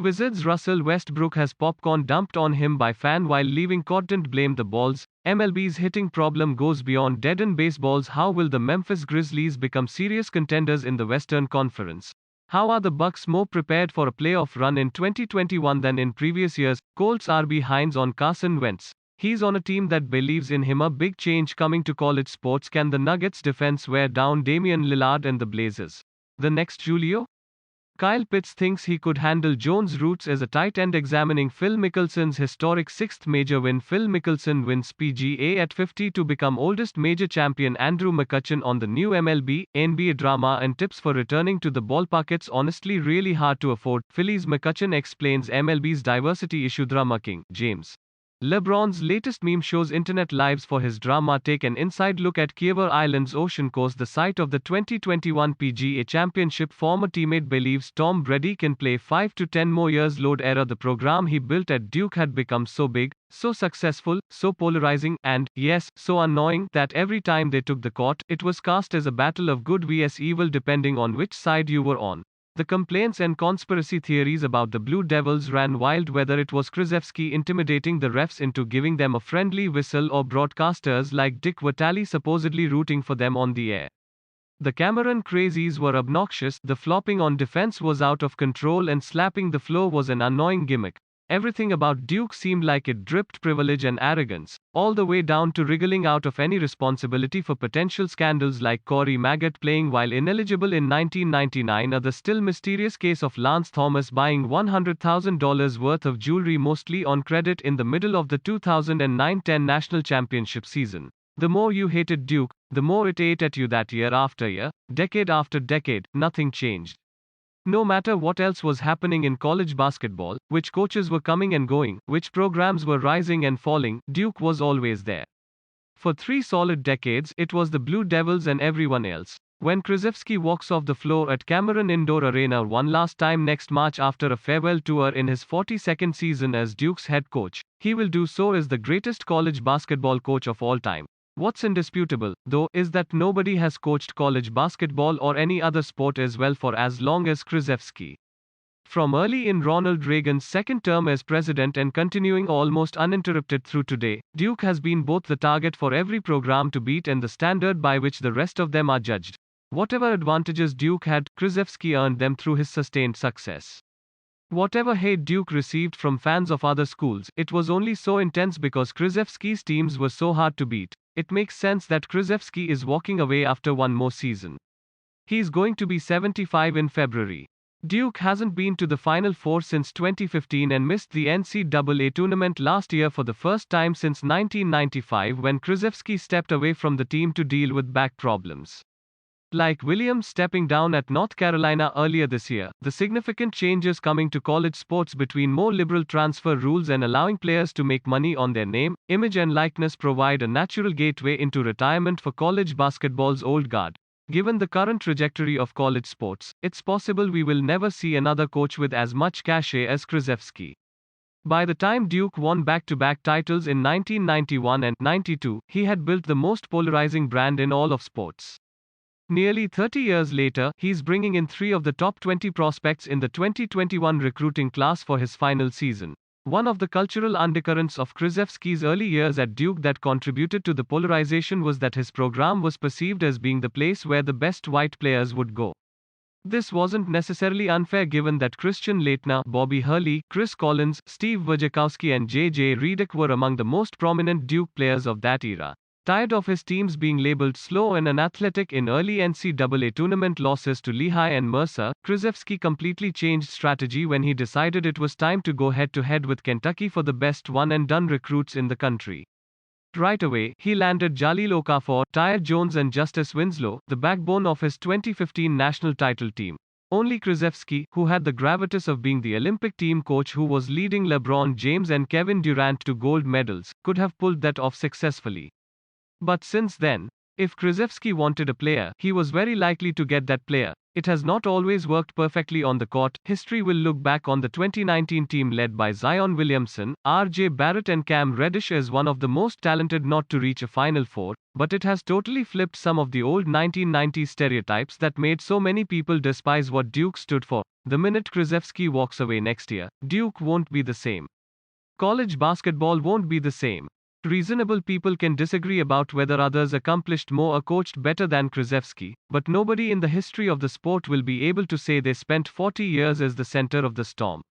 Wizards Russell Westbrook has popcorn dumped on him by fan while leaving content blame the balls. MLB's hitting problem goes beyond dead-end baseballs. How will the Memphis Grizzlies become serious contenders in the Western Conference? How are the Bucks more prepared for a playoff run in 2021 than in previous years? Colts are behind on Carson Wentz. He's on a team that believes in him. A big change coming to college sports. Can the Nuggets defense wear down Damian Lillard and the Blazers? The next Julio? Kyle Pitts thinks he could handle Jones' roots as a tight end. Examining Phil Mickelson's historic sixth major win. Phil Mickelson wins PGA at 50 to become oldest major champion. Andrew McCutchen on the new MLB, NBA drama and tips for returning to the ballpark. It's honestly really hard to afford. Phillies McCutchen explains MLB's diversity issue. Drama king, James. LeBron's latest meme shows internet lives for his drama. Take an inside look at Kiever Island's ocean coast, the site of the 2021 PGA Championship. Former teammate believes Tom Brady can play 5 to 10 more years. Load era. The program he built at Duke had become so big, so successful, so polarizing, and, yes, so annoying, that every time they took the court, it was cast as a battle of good vs evil depending on which side you were on. The complaints and conspiracy theories about the Blue Devils ran wild, whether it was Krzyzewski intimidating the refs into giving them a friendly whistle or broadcasters like Dick Vitale supposedly rooting for them on the air. The Cameron crazies were obnoxious, the flopping on defense was out of control, and slapping the floor was an annoying gimmick. Everything about Duke seemed like it dripped privilege and arrogance, all the way down to wriggling out of any responsibility for potential scandals like Corey Maggott playing while ineligible in 1999, or the still mysterious case of Lance Thomas buying $100,000 worth of jewelry mostly on credit in the middle of the 2009-10 national championship season. The more you hated Duke, the more it ate at you. That year after year, decade after decade, nothing changed. No matter what else was happening in college basketball, which coaches were coming and going, which programs were rising and falling, Duke was always there. For 3 solid decades, it was the Blue Devils and everyone else. When Krzyzewski walks off the floor at Cameron Indoor Arena one last time next March after a farewell tour in his 42nd season as Duke's head coach, he will do so as the greatest college basketball coach of all time. What's indisputable, though, is that nobody has coached college basketball or any other sport as well for as long as Krzyzewski. From early in Ronald Reagan's second term as president and continuing almost uninterrupted through today, Duke has been both the target for every program to beat and the standard by which the rest of them are judged. Whatever advantages Duke had, Krzyzewski earned them through his sustained success. Whatever hate Duke received from fans of other schools, it was only so intense because Krzyzewski's teams were so hard to beat. It makes sense that Krzyzewski is walking away after one more season. He's going to be 75 in February. Duke hasn't been to the Final Four since 2015 and missed the NCAA tournament last year for the first time since 1995 when Krzyzewski stepped away from the team to deal with back problems. Like Williams stepping down at North Carolina earlier this year, the significant changes coming to college sports between more liberal transfer rules and allowing players to make money on their name, image and likeness provide a natural gateway into retirement for college basketball's old guard. Given the current trajectory of college sports, it's possible we will never see another coach with as much cachet as Krzyzewski. By the time Duke won back-to-back titles in 1991 and 92, he had built the most polarizing brand in all of sports. Nearly 30 years later, he's bringing in 3 of the top 20 prospects in the 2021 recruiting class for his final season. One of the cultural undercurrents of Krzyzewski's early years at Duke that contributed to the polarization was that his program was perceived as being the place where the best white players would go. This wasn't necessarily unfair given that Christian Laettner, Bobby Hurley, Chris Collins, Steve Wojciechowski and J.J. Redick were among the most prominent Duke players of that era. Tired of his teams being labeled slow and unathletic in early NCAA tournament losses to Lehigh and Mercer, Krzyzewski completely changed strategy when he decided it was time to go head-to-head with Kentucky for the best one-and-done recruits in the country. Right away, he landed Jahlil Okafor, Tyre Jones and Justice Winslow, the backbone of his 2015 national title team. Only Krzyzewski, who had the gravitas of being the Olympic team coach who was leading LeBron James and Kevin Durant to gold medals, could have pulled that off successfully. But since then, if Krzyzewski wanted a player, he was very likely to get that player. It has not always worked perfectly on the court. History will look back on the 2019 team led by Zion Williamson, R.J. Barrett and Cam Reddish as one of the most talented not to reach a Final Four, but it has totally flipped some of the old 1990s stereotypes that made so many people despise what Duke stood for. The minute Krzyzewski walks away next year, Duke won't be the same. College basketball won't be the same. Reasonable people can disagree about whether others accomplished more or coached better than Krzyzewski, but nobody in the history of the sport will be able to say they spent 40 years as the center of the storm.